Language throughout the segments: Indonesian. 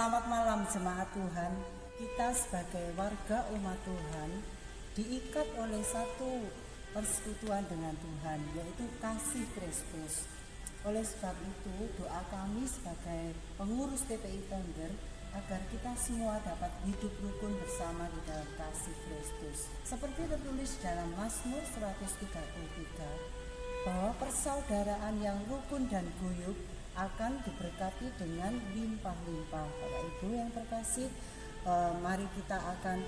Selamat malam jemaat Tuhan. Kita sebagai warga umat Tuhan diikat oleh satu persekutuan dengan Tuhan, yaitu kasih Kristus. Oleh sebab itu, doa kami sebagai pengurus TPI Tengger agar kita semua dapat hidup rukun bersama di dalam kasih Kristus. Seperti tertulis dalam Mazmur 133, bahwa persaudaraan yang rukun dan guyup akan diberkati dengan limpah-limpah. Bapak Ibu yang terkasih, mari kita akan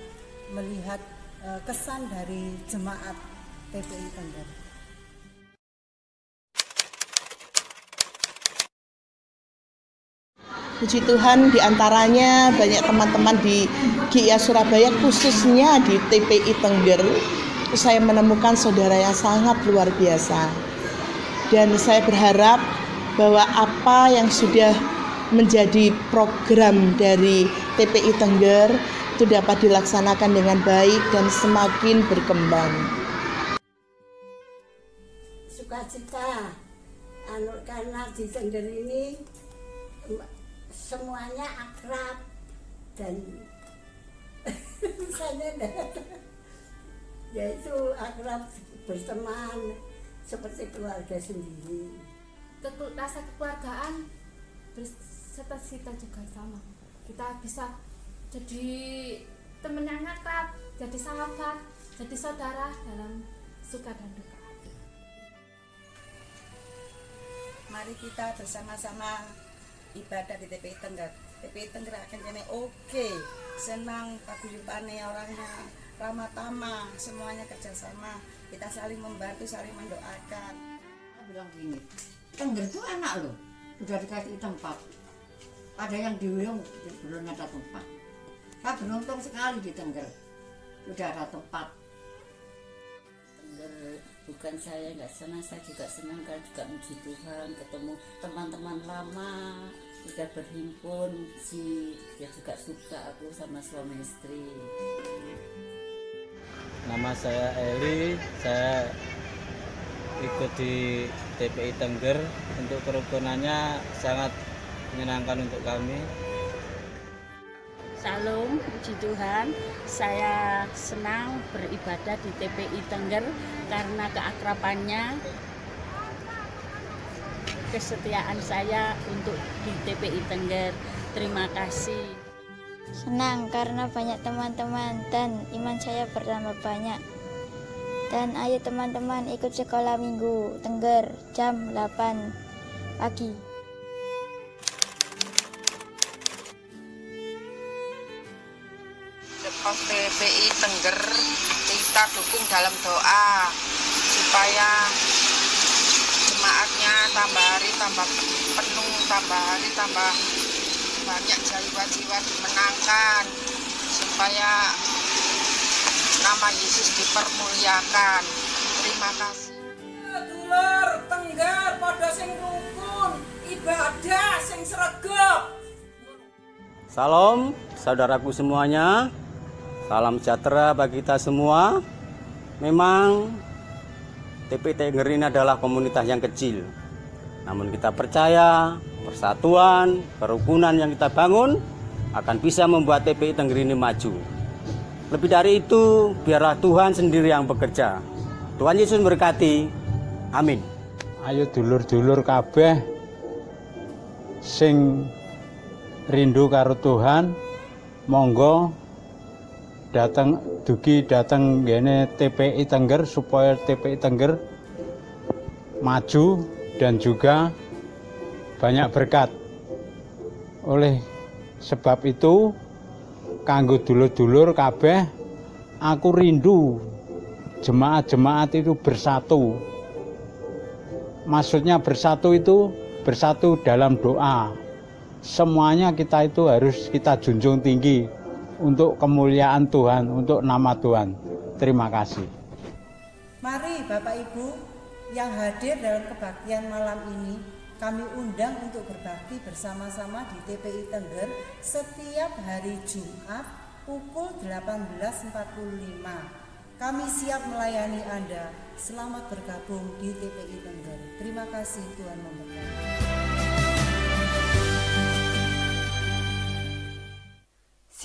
melihat kesan dari jemaat TPI Tengger. Puji Tuhan, diantaranya banyak teman-teman di GIA Surabaya, khususnya di TPI Tengger. Saya menemukan saudara yang sangat luar biasa. Dan saya berharap bahwa apa yang sudah menjadi program dari TPI Tengger itu dapat dilaksanakan dengan baik dan semakin berkembang. Sukacita, karena di Tengger ini semuanya akrab dan yaitu akrab, berteman seperti keluarga sendiri. Rasa kekeluargaan berserta kita juga sama. Kita bisa jadi teman yang akrab, jadi sahabat, jadi saudara dalam suka dan duka. Mari kita bersama-sama ibadah di TPI Tengger. TPI Tengger akan jadi oke, senang, paguyubane orangnya, ramah tamah, semuanya kerjasama. Kita saling membantu, saling mendoakan. Saya bilang gini, Tengger itu enak loh, sudah dikasih tempat. Ada yang di Wiyung belum ada tempat. Saya beruntung sekali di Tengger, sudah ada tempat. Tengger bukan saya nggak senang, saya juga senang kan, juga puji Tuhan ketemu teman-teman lama, sudah berhimpun, dia juga suka aku sama suami istri. Nama saya Eli, saya ikut di TPI Tengger. Untuk kerukunannya sangat menyenangkan untuk kami. Salam, puji Tuhan, saya senang beribadah di TPI Tengger karena keakrabannya, kesetiaan saya untuk di TPI Tengger. Terima kasih. Senang karena banyak teman-teman dan iman saya bertambah banyak. Dan ayo teman-teman ikut sekolah minggu Tengger jam 8 pagi. Lepas TPI Tengger, kita dukung dalam doa supaya jemaatnya tambah hari tambah penuh, tambah hari tambah banyak jiwa-jiwa dimenangkan, supaya nama Yesus dipermuliakan. Terima kasih. Dulur Tengger padha sing rukun, ibadah sing sregep. Salam saudaraku semuanya, salam sejahtera bagi kita semua. Memang TPI Tengger ini adalah komunitas yang kecil, namun kita percaya persatuan, kerukunan yang kita bangun akan bisa membuat TPI Tengger ini maju. Lebih dari itu, biarlah Tuhan sendiri yang bekerja. Tuhan Yesus memberkati. Amin. Ayo dulur-dulur kabeh sing rindu karo Tuhan, monggo datang ngene TPI Tengger supaya TPI Tengger maju dan juga banyak berkat. Oleh sebab itu, kanggo dulur-dulur kabeh, aku rindu jemaat-jemaat itu bersatu. Maksudnya bersatu itu bersatu dalam doa. Semuanya kita itu harus kita junjung tinggi untuk kemuliaan Tuhan, untuk nama Tuhan. Terima kasih. Mari Bapak Ibu yang hadir dalam kebaktian malam ini, kami undang untuk berbakti bersama-sama di TPI Tengger setiap hari Jumat pukul 18.45. Kami siap melayani Anda. Selamat bergabung di TPI Tengger. Terima kasih, Tuhan memberkati.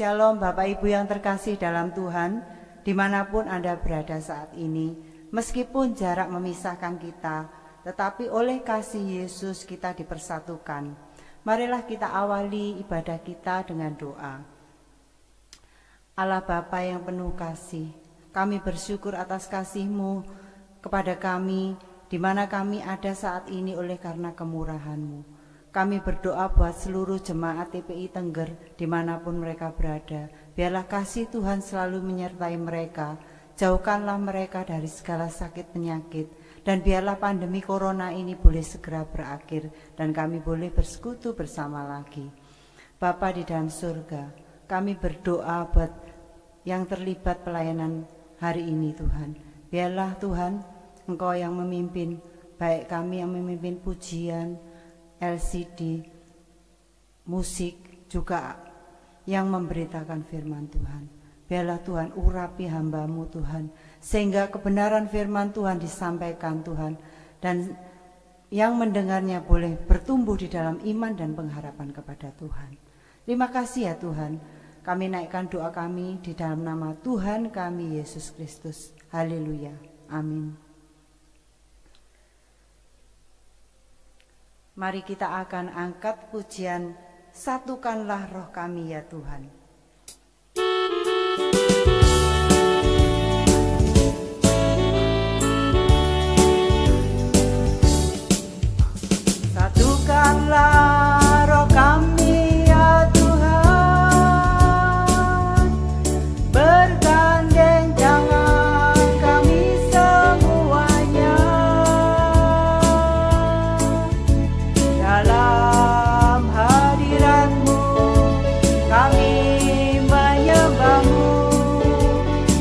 Shalom Bapak Ibu yang terkasih dalam Tuhan, dimanapun Anda berada saat ini. Meskipun jarak memisahkan kita, tetapi oleh kasih Yesus kita dipersatukan. Marilah kita awali ibadah kita dengan doa. Allah Bapa yang penuh kasih, kami bersyukur atas kasih-Mu kepada kami, di mana kami ada saat ini oleh karena kemurahan-Mu. Kami berdoa buat seluruh jemaat TPI Tengger dimanapun mereka berada. Biarlah kasih Tuhan selalu menyertai mereka. Jauhkanlah mereka dari segala sakit penyakit. Dan biarlah pandemi corona ini boleh segera berakhir. Dan kami boleh bersekutu bersama lagi. Bapa di dalam surga, kami berdoa buat yang terlibat pelayanan hari ini Tuhan. Biarlah Tuhan Engkau yang memimpin, baik kami yang memimpin pujian, LCD, musik, juga yang memberitakan firman Tuhan. Biarlah Tuhan urapi hamba-Mu Tuhan, sehingga kebenaran firman Tuhan disampaikan Tuhan, dan yang mendengarnya boleh bertumbuh di dalam iman dan pengharapan kepada Tuhan. Terima kasih ya Tuhan, kami naikkan doa kami di dalam nama Tuhan kami Yesus Kristus. Haleluya, amin. Mari kita akan angkat pujian Satukanlah Roh Kami ya Tuhan. Satukanlah roh kami ya Tuhan, bergandeng tangan kami semuanya dalam hadirat-Mu, kami menyembah-Mu.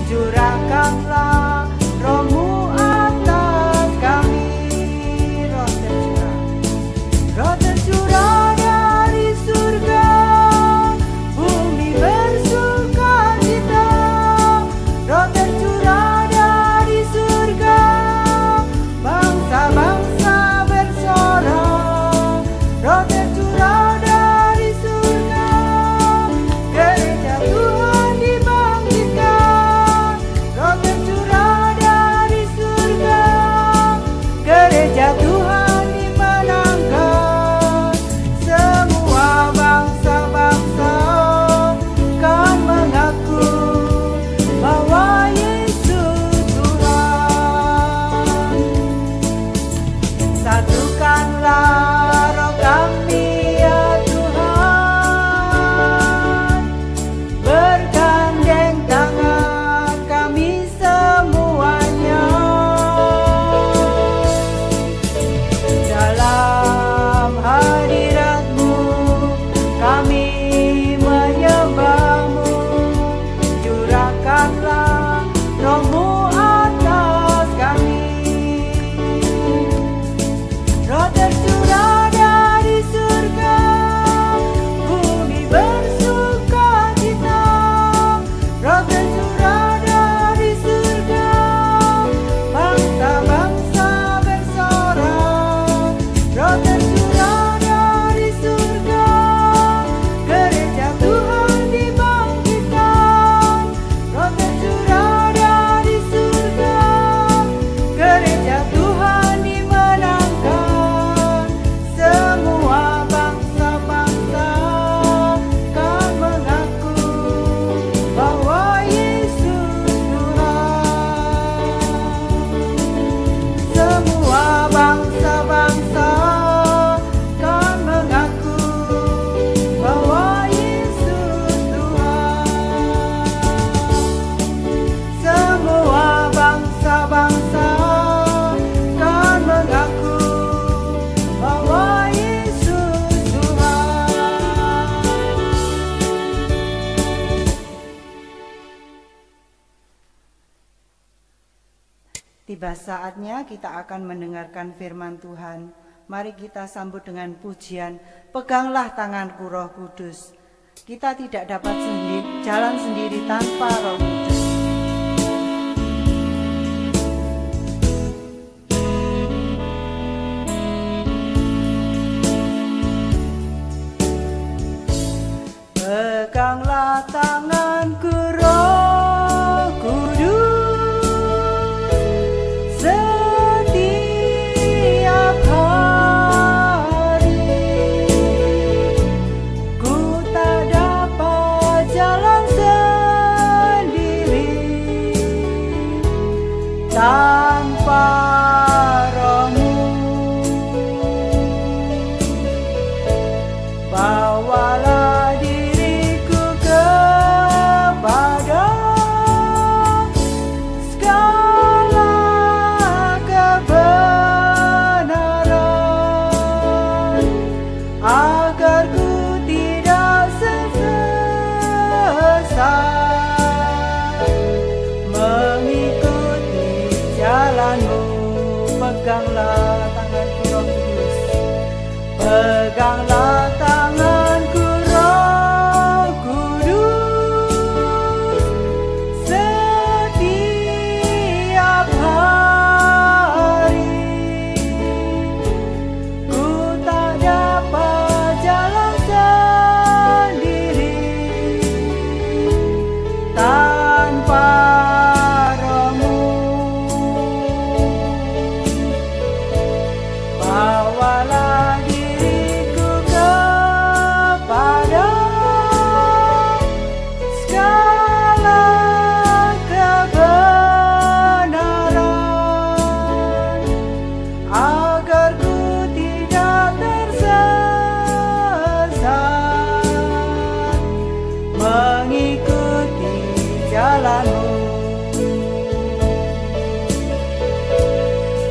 Curahkanlah Roh-Mu atas kami. Roh tercurah dari surga, bumi bersukacita. Roh tercurah dari surga, bangsa-bangsa bersorak. Roh tercurah dari surga, gereja Tuhan dibangkitkan. Roh tercurah dari surga, gereja Tuhan dimenangkan. Semua bangsa-bangsa kan mengaku bahwa Yesus Tuhan. Satukanlah roh kami ya Tuhan, bergandeng tangan kami semuanya dalam hadirat-Mu, kami menyembah-Mu. Curahkanlah Roh-Mu atas kami. Roh tercurah dari surga, bumi bersukacita. Roh tercurah dari surga, bangsa-bangsa bersorak. Roh tercurah dari surga, gereja Tuhan dibangkitkan. Roh tercurah dari surga, gereja Tuhan dimenangkan. Semua bangsa-bangsa kan mengaku bahwa Yesus Tuhan. Semua bangsa-bangsa kan mengaku bahwa Yesus Tuhan. Semua bangsa-bangsa kan mengaku bahwa Yesus Tuhan. Tiba saatnya kita akan mendengarkan firman Tuhan. Mari kita sambut dengan pujian, Peganglah Tanganku Roh Kudus. Kita tidak dapat jalan sendiri tanpa Roh Kudus. Peganglah tanganku tanpa rohmu. Bawalah diriku kepada segala kebenaran, agar ku tidak sesat mengikuti jalanmu. Peganglah tanganku Roh Kudus, peganglah tanganku Roh Kudus, setiap hari ku tak dapat jalan sendiri tanpa rohmu. Bawalah diriku kepada segala kebenaran, agar ku tidak tersesat mengikuti jalanmu.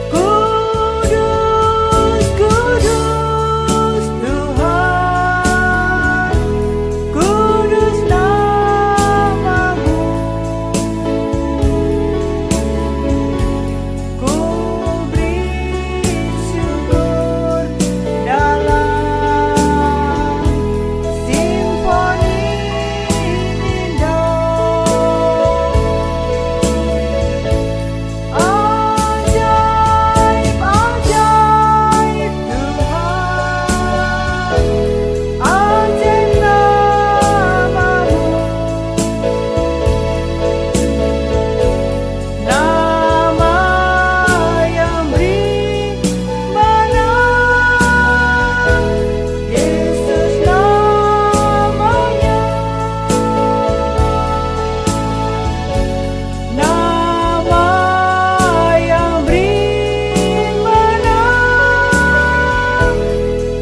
Kudus, kudus Tuhan, kudus namamu. Ku beri syukur dalam simfoni indah. Ajaib, ajaib Tuhan, ajaib namamu. Nama yang beri menang, Yesus namanya. Nama yang beri menang,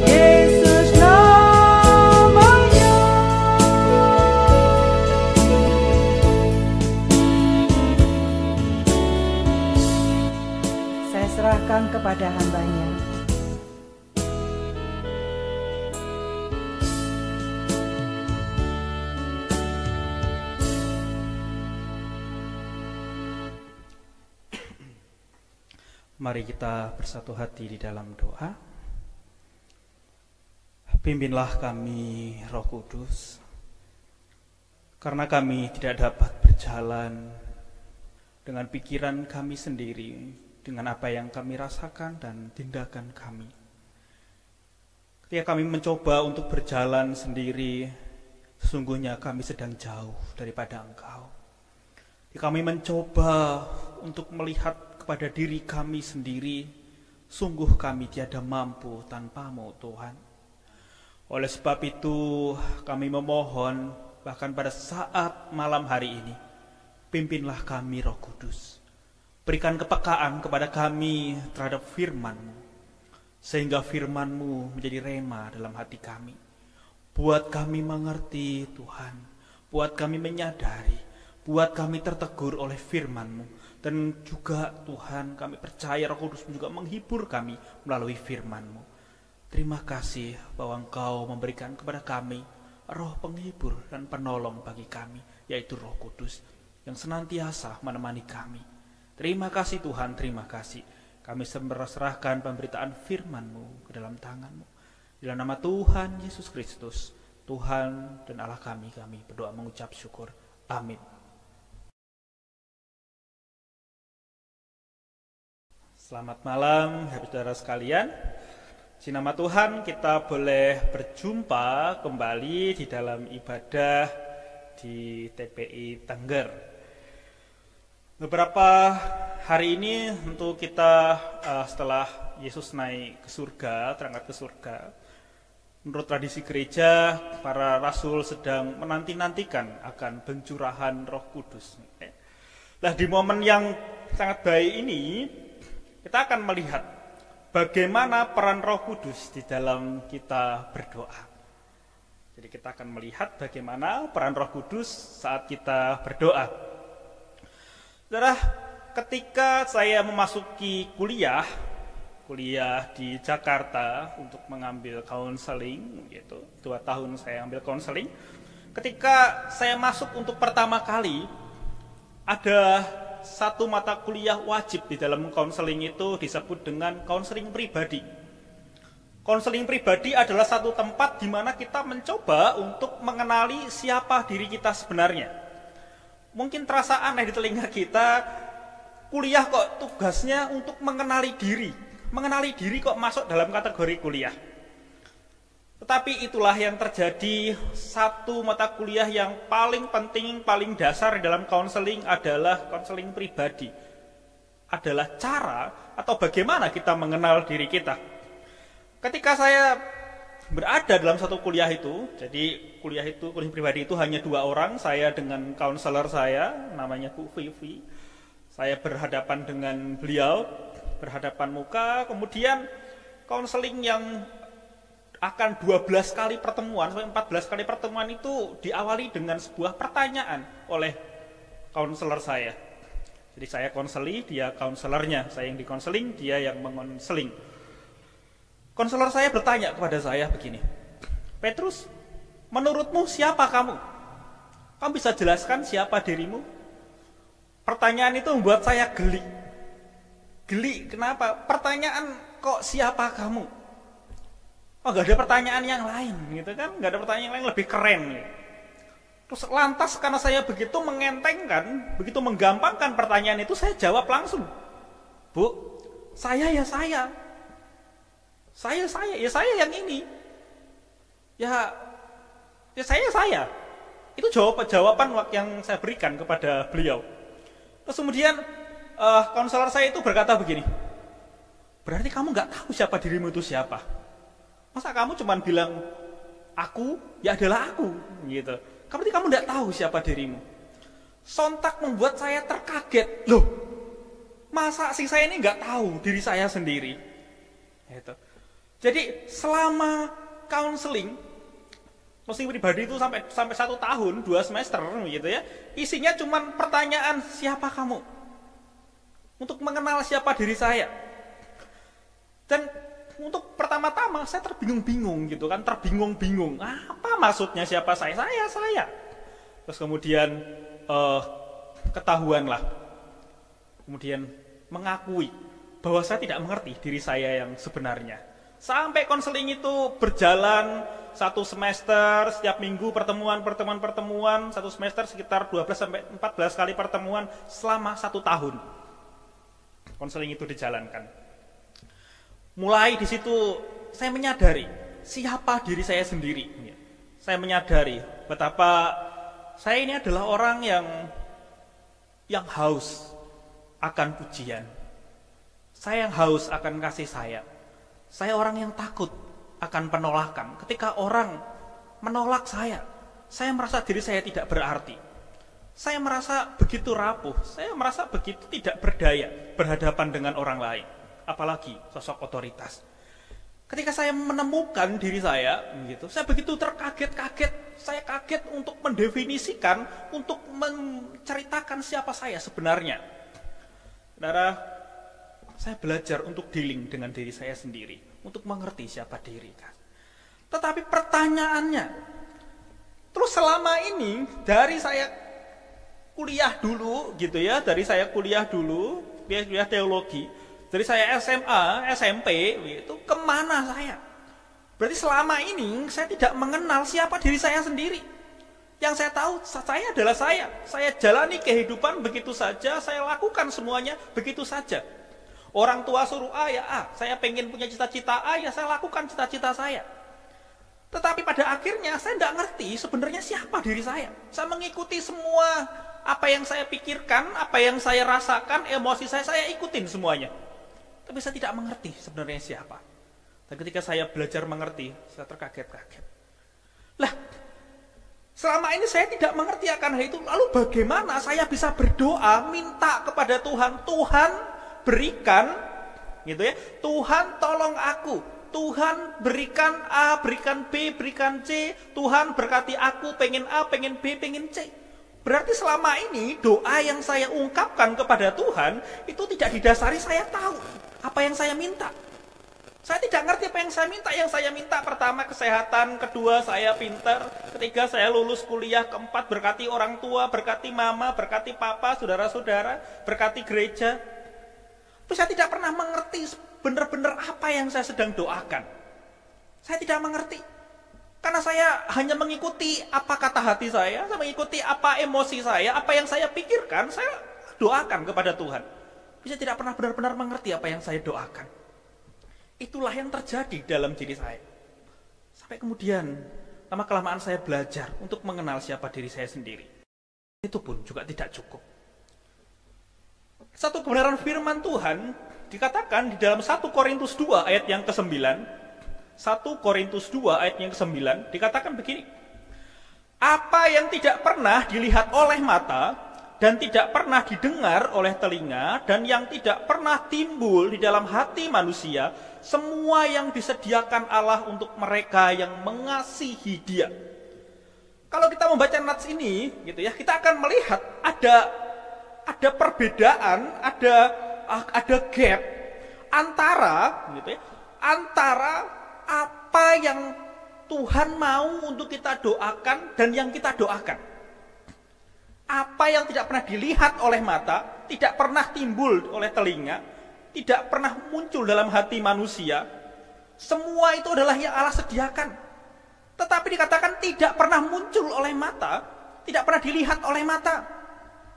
Yesus namanya. Saya serahkan kepada hamba-Nya. Mari kita bersatu hati di dalam doa. Pimpinlah kami, Roh Kudus, karena kami tidak dapat berjalan dengan pikiran kami sendiri, dengan apa yang kami rasakan dan tindakan kami. Ketika kami mencoba untuk berjalan sendiri, sesungguhnya kami sedang jauh daripada Engkau. Ketika kami mencoba untuk melihat kepada diri kami sendiri, sungguh kami tiada mampu tanpa-Mu, Tuhan. Oleh sebab itu, kami memohon, bahkan pada saat malam hari ini, pimpinlah kami, Roh Kudus. Berikan kepekaan kepada kami terhadap firman-Mu, sehingga firman-Mu menjadi rema dalam hati kami. Buat kami mengerti, Tuhan. Buat kami menyadari. Buat kami tertegur oleh firman-Mu. Dan juga, Tuhan, kami percaya Roh Kudus juga menghibur kami melalui firman-Mu. Terima kasih bahwa Engkau memberikan kepada kami roh penghibur dan penolong bagi kami, yaitu Roh Kudus yang senantiasa menemani kami. Terima kasih Tuhan, terima kasih. Kami serahkan pemberitaan firman-Mu ke dalam tangan-Mu. Di dalam nama Tuhan Yesus Kristus, Tuhan dan Allah kami berdoa mengucap syukur. Amin. Selamat malam, saudara sekalian. Di nama Tuhan kita boleh berjumpa kembali di dalam ibadah di TPI Tengger. Beberapa hari ini tentu kita setelah Yesus naik ke surga, terangkat ke surga, menurut tradisi gereja, para rasul sedang menanti-nantikan akan pencurahan Roh Kudus. Nah, di momen yang sangat baik ini, kita akan melihat bagaimana peran Roh Kudus di dalam kita berdoa. Jadi kita akan melihat bagaimana peran Roh Kudus saat kita berdoa. Saudara, ketika saya memasuki kuliah di Jakarta untuk mengambil konseling, gitu, 2 tahun saya ambil konseling. Ketika saya masuk untuk pertama kali, ada satu mata kuliah wajib di dalam konseling itu disebut dengan konseling pribadi. Konseling pribadi adalah satu tempat di mana kita mencoba untuk mengenali siapa diri kita sebenarnya. Mungkin terasa aneh di telinga kita, kuliah kok tugasnya untuk mengenali diri. Mengenali diri kok masuk dalam kategori kuliah. Tetapi itulah yang terjadi, satu mata kuliah yang paling penting, paling dasar dalam konseling adalah konseling pribadi. Adalah cara atau bagaimana kita mengenal diri kita. Ketika saya berada dalam satu kuliah itu, jadi kuliah pribadi itu hanya 2 orang, saya dengan konselor saya, namanya Bu Vivi. Saya berhadapan dengan beliau, berhadapan muka, kemudian konseling yang akan 12 kali pertemuan sampai 14 kali pertemuan itu diawali dengan sebuah pertanyaan oleh konselor saya. Jadi saya konseli, dia konselornya, saya yang dikonseling, dia yang mengonseling. Konselor saya bertanya kepada saya begini, Petrus, menurutmu siapa kamu? Kamu bisa jelaskan siapa dirimu? Pertanyaan itu membuat saya geli. Geli, kenapa? Pertanyaan kok siapa kamu? Oh, gak ada pertanyaan yang lain, gitu kan? Gak ada pertanyaan yang lain lebih keren. Gitu. Terus lantas karena saya begitu mengentengkan, begitu menggampangkan pertanyaan itu, saya jawab langsung. Bu, saya ya saya. Saya yang ini. Ya saya. Itu jawaban yang saya berikan kepada beliau. Terus kemudian konselor saya itu berkata begini, berarti kamu gak tahu siapa dirimu itu siapa. Masa kamu cuma bilang aku, ya adalah aku, gitu. Berarti kamu tidak tahu siapa dirimu. Sontak membuat saya terkaget. Loh, masa sih saya ini nggak tahu diri saya sendiri? Gitu. Jadi selama konseling pribadi itu sampai 1 tahun, 2 semester, gitu ya. Isinya cuma pertanyaan siapa kamu, untuk mengenal siapa diri saya. Dan untuk pertama-tama saya terbingung-bingung gitu kan, terbingung-bingung. Apa maksudnya siapa saya? Saya. Terus kemudian ketahuanlah. Kemudian mengakui bahwa saya tidak mengerti diri saya yang sebenarnya. Sampai konseling itu berjalan 1 semester, setiap minggu pertemuan, 1 semester sekitar 12 sampai 14 kali pertemuan selama 1 tahun. Konseling itu dijalankan. Mulai di situ saya menyadari siapa diri saya sendiri. Saya menyadari betapa saya ini adalah orang yang haus akan pujian. Saya yang haus akan kasih sayang. Saya orang yang takut akan penolakan. Ketika orang menolak saya merasa diri saya tidak berarti. Saya merasa begitu rapuh, saya merasa begitu tidak berdaya berhadapan dengan orang lain. Apalagi sosok otoritas. Ketika saya menemukan diri saya, gitu, saya begitu terkaget-kaget. Saya kaget untuk mendefinisikan, untuk menceritakan siapa saya sebenarnya. Saudara, saya belajar untuk dealing dengan diri saya sendiri, untuk mengerti siapa diri kan. Tetapi pertanyaannya, terus selama ini dari saya kuliah dulu, gitu ya, kuliah teologi. Dari saya SMA, SMP, itu kemana saya? Berarti selama ini saya tidak mengenal siapa diri saya sendiri. Yang saya tahu, saya adalah saya. Saya jalani kehidupan begitu saja, saya lakukan semuanya begitu saja. Orang tua suruh A, ya A. Saya pengen punya cita-cita A, ya saya lakukan cita-cita saya. Tetapi pada akhirnya saya tidak ngerti sebenarnya siapa diri saya. Saya mengikuti semua apa yang saya pikirkan, apa yang saya rasakan, emosi saya ikutin semuanya. Tapi saya tidak mengerti sebenarnya siapa. Dan ketika saya belajar mengerti, saya terkaget-kaget. Lah, Selama ini saya tidak mengerti akan hal itu. Lalu bagaimana saya bisa berdoa, minta kepada Tuhan, Tuhan berikan, gitu ya, Tuhan tolong aku, Tuhan berikan A, berikan B, berikan C, Tuhan berkati aku, pengen A, pengen B, pengen C. Berarti selama ini doa yang saya ungkapkan kepada Tuhan itu tidak didasari saya tahu apa yang saya minta. Saya tidak ngerti apa yang saya minta. Yang saya minta pertama kesehatan, kedua saya pintar, ketiga saya lulus kuliah, keempat berkati orang tua, berkati mama, berkati papa, saudara-saudara, berkati gereja. Tapi saya tidak pernah mengerti benar-benar apa yang saya sedang doakan. Saya tidak mengerti. Karena saya hanya mengikuti apa kata hati saya mengikuti apa emosi saya, apa yang saya pikirkan, saya doakan kepada Tuhan. Tapi saya tidak pernah benar-benar mengerti apa yang saya doakan. Itulah yang terjadi dalam diri saya. Sampai kemudian, lama-kelamaan saya belajar untuk mengenal siapa diri saya sendiri. Itu pun juga tidak cukup. Satu kebenaran firman Tuhan dikatakan di dalam 1 Korintus 2 ayat yang ke-9. 1 Korintus 2 ayat yang ke-9 dikatakan begini. Apa yang tidak pernah dilihat oleh mata dan tidak pernah didengar oleh telinga dan yang tidak pernah timbul di dalam hati manusia, semua yang disediakan Allah untuk mereka yang mengasihi Dia. Kalau kita membaca nats ini, gitu ya, kita akan melihat ada perbedaan, ada gap antara, gitu ya, antara apa yang Tuhan mau untuk kita doakan dan yang kita doakan. Apa yang tidak pernah dilihat oleh mata, tidak pernah timbul oleh telinga, tidak pernah muncul dalam hati manusia, semua itu adalah yang Allah sediakan. Tetapi dikatakan tidak pernah muncul oleh mata, tidak pernah dilihat oleh mata,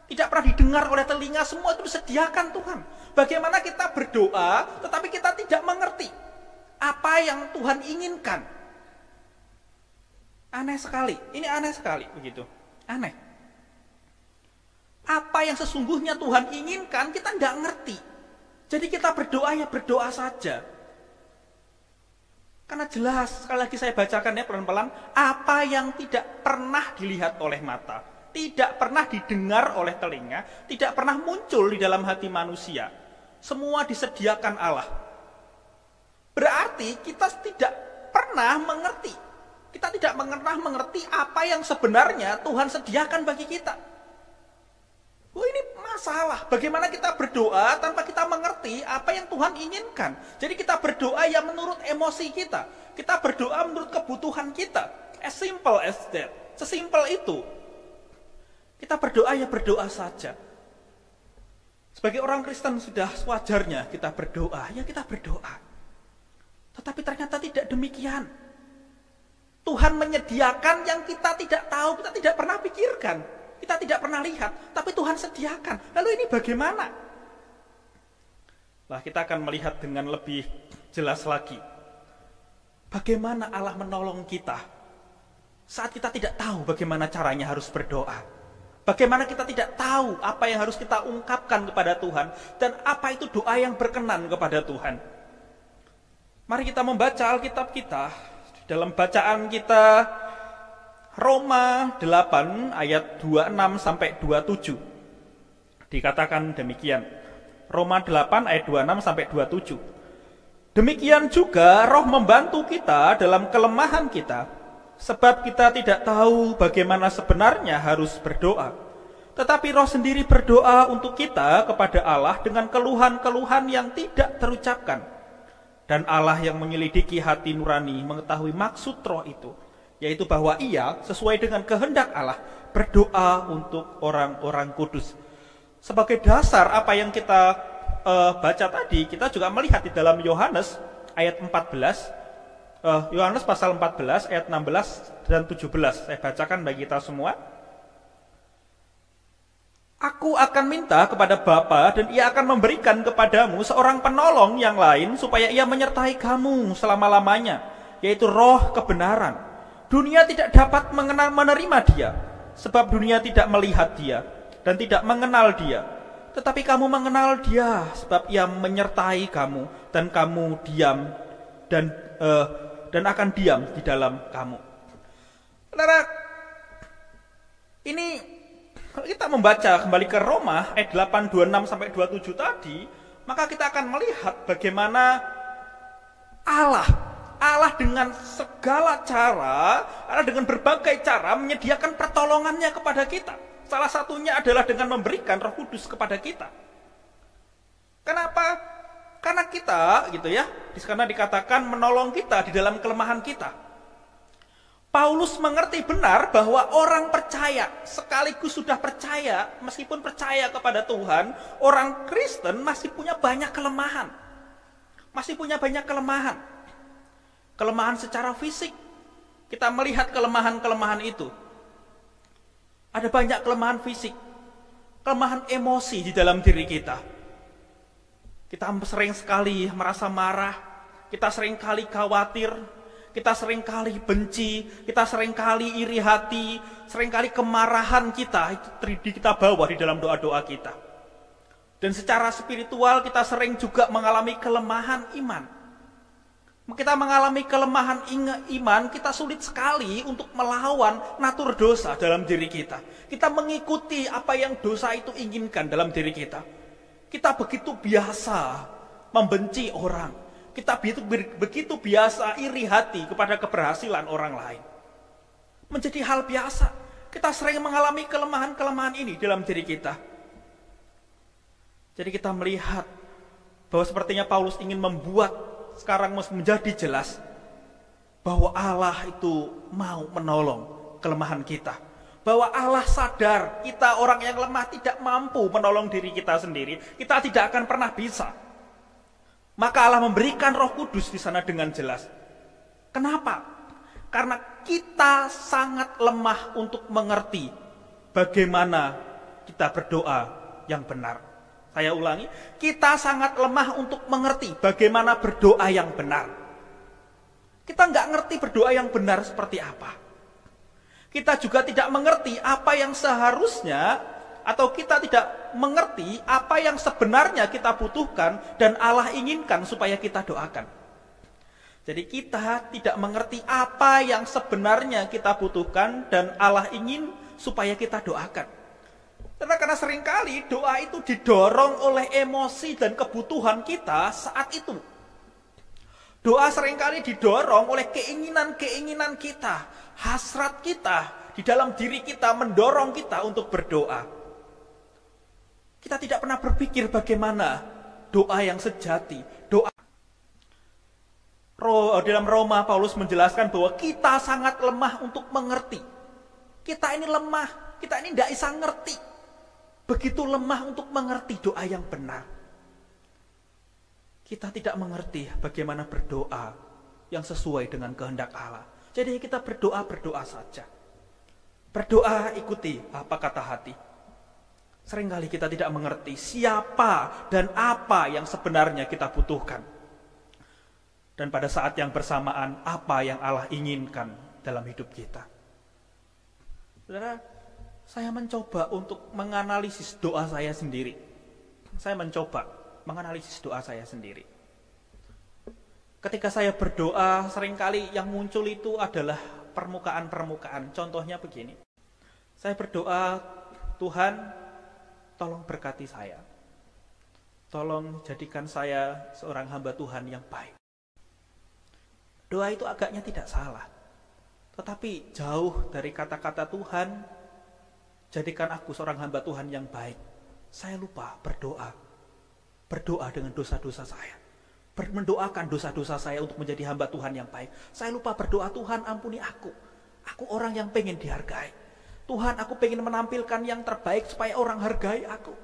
tidak pernah didengar oleh telinga, semua itu disediakan Tuhan. Bagaimana kita berdoa, tetapi kita tidak mengerti apa yang Tuhan inginkan. Aneh sekali, ini aneh sekali begitu, aneh. Apa yang sesungguhnya Tuhan inginkan kita tidak ngerti. Jadi kita berdoa ya berdoa saja. Karena jelas, sekali lagi saya bacakan ya pelan-pelan, apa yang tidak pernah dilihat oleh mata, tidak pernah didengar oleh telinga, tidak pernah muncul di dalam hati manusia, semua disediakan Allah. Berarti kita tidak pernah mengerti. Kita tidak pernah mengerti apa yang sebenarnya Tuhan sediakan bagi kita. Oh, ini masalah. Bagaimana kita berdoa tanpa kita mengerti apa yang Tuhan inginkan. Jadi kita berdoa yang menurut emosi kita. Kita berdoa menurut kebutuhan kita. As simple as that. Sesimpel itu. Kita berdoa ya berdoa saja. Sebagai orang Kristen sudah sewajarnya kita berdoa. Ya kita berdoa. Tetapi ternyata tidak demikian. Tuhan menyediakan yang kita tidak tahu, kita tidak pernah pikirkan, kita tidak pernah lihat, tapi Tuhan sediakan. Lalu ini bagaimana? Lah kita akan melihat dengan lebih jelas lagi. Bagaimana Allah menolong kita saat kita tidak tahu bagaimana caranya harus berdoa. Bagaimana kita tidak tahu apa yang harus kita ungkapkan kepada Tuhan dan apa itu doa yang berkenan kepada Tuhan. Mari kita membaca Alkitab kita. Dalam bacaan kita Roma 8 ayat 26 sampai 27. Dikatakan demikian. Roma 8 ayat 26 sampai 27. Demikian juga Roh membantu kita dalam kelemahan kita, sebab kita tidak tahu bagaimana sebenarnya harus berdoa. Tetapi Roh sendiri berdoa untuk kita kepada Allah dengan keluhan-keluhan yang tidak terucapkan. Dan Allah yang menyelidiki hati nurani mengetahui maksud Roh itu, yaitu bahwa Ia sesuai dengan kehendak Allah berdoa untuk orang-orang kudus. Sebagai dasar apa yang kita baca tadi, kita juga melihat di dalam Yohanes ayat 14, Yohanes pasal 14 ayat 16 dan 17. Saya bacakan bagi kita semua. Aku akan minta kepada Bapa dan Ia akan memberikan kepadamu seorang penolong yang lain supaya Ia menyertai kamu selama-lamanya, yaitu Roh kebenaran. Dunia tidak dapat menerima Dia, sebab dunia tidak melihat Dia dan tidak mengenal Dia. Tetapi kamu mengenal Dia, sebab Ia menyertai kamu dan kamu diam dan akan diam di dalam kamu. Saudara, Ini kalau kita membaca kembali ke Roma ayat 8, 26 sampai 27 tadi, maka kita akan melihat bagaimana Allah dengan segala cara, Allah dengan berbagai cara menyediakan pertolongannya kepada kita. Salah satunya adalah dengan memberikan Roh Kudus kepada kita. Kenapa? Karena kita, gitu ya, karena dikatakan menolong kita di dalam kelemahan kita. Paulus mengerti benar bahwa orang percaya, sekaligus sudah percaya, meskipun percaya kepada Tuhan, orang Kristen masih punya banyak kelemahan. Masih punya banyak kelemahan. Kelemahan secara fisik. Kita melihat kelemahan-kelemahan itu. Ada banyak kelemahan fisik. Kelemahan emosi di dalam diri kita. Kita sering sekali merasa marah. Kita sering kali khawatir. Kita sering kali benci. Kita sering kali iri hati. Sering kali kemarahan kita kita bawa di dalam doa-doa kita. Dan secara spiritual kita sering juga mengalami kelemahan iman. Kita mengalami kelemahan iman, kita sulit sekali untuk melawan natur dosa dalam diri kita. Kita mengikuti apa yang dosa itu inginkan dalam diri kita. Kita begitu biasa membenci orang. Kita begitu biasa iri hati kepada keberhasilan orang lain. Menjadi hal biasa. Kita sering mengalami kelemahan-kelemahan ini dalam diri kita. Jadi kita melihat bahwa sepertinya Paulus ingin membuat sekarang menjadi jelas bahwa Allah itu mau menolong kelemahan kita. Bahwa Allah sadar kita orang yang lemah tidak mampu menolong diri kita sendiri. Kita tidak akan pernah bisa. Maka Allah memberikan Roh Kudus di sana dengan jelas. Kenapa? Karena kita sangat lemah untuk mengerti bagaimana kita berdoa yang benar. Saya ulangi, kita sangat lemah untuk mengerti bagaimana berdoa yang benar. Kita nggak ngerti berdoa yang benar seperti apa. Kita juga tidak mengerti apa yang seharusnya, atau kita tidak mengerti apa yang sebenarnya kita butuhkan dan Allah inginkan supaya kita doakan. Jadi kita tidak mengerti apa yang sebenarnya kita butuhkan dan Allah ingin supaya kita doakan. Karena seringkali doa itu didorong oleh emosi dan kebutuhan kita saat itu. Doa seringkali didorong oleh keinginan-keinginan kita, hasrat kita, di dalam diri kita mendorong kita untuk berdoa. Kita tidak pernah berpikir bagaimana doa yang sejati, doa. Dalam Roma, Paulus menjelaskan bahwa kita sangat lemah untuk mengerti. Kita ini lemah, kita ini tidak bisa ngerti. Begitu lemah untuk mengerti doa yang benar. Kita tidak mengerti bagaimana berdoa yang sesuai dengan kehendak Allah. Jadi kita berdoa saja. Berdoa ikuti apa kata hati. Seringkali kita tidak mengerti siapa dan apa yang sebenarnya kita butuhkan. Dan pada saat yang bersamaan apa yang Allah inginkan dalam hidup kita. Saudara, saya mencoba untuk menganalisis doa saya sendiri. Saya mencoba menganalisis doa saya sendiri. Ketika saya berdoa, seringkali yang muncul itu adalah permukaan-permukaan. Contohnya begini. Saya berdoa, Tuhan, tolong berkati saya. Tolong jadikan saya seorang hamba Tuhan yang baik. Doa itu agaknya tidak salah. Tetapi jauh dari kata-kata Tuhan, jadikan aku seorang hamba Tuhan yang baik. Saya lupa berdoa. Berdoa dengan dosa-dosa saya. Mendoakan dosa-dosa saya untuk menjadi hamba Tuhan yang baik. Saya lupa berdoa, Tuhan ampuni aku. Aku orang yang pengen dihargai. Tuhan, aku pengen menampilkan yang terbaik supaya orang hargai aku.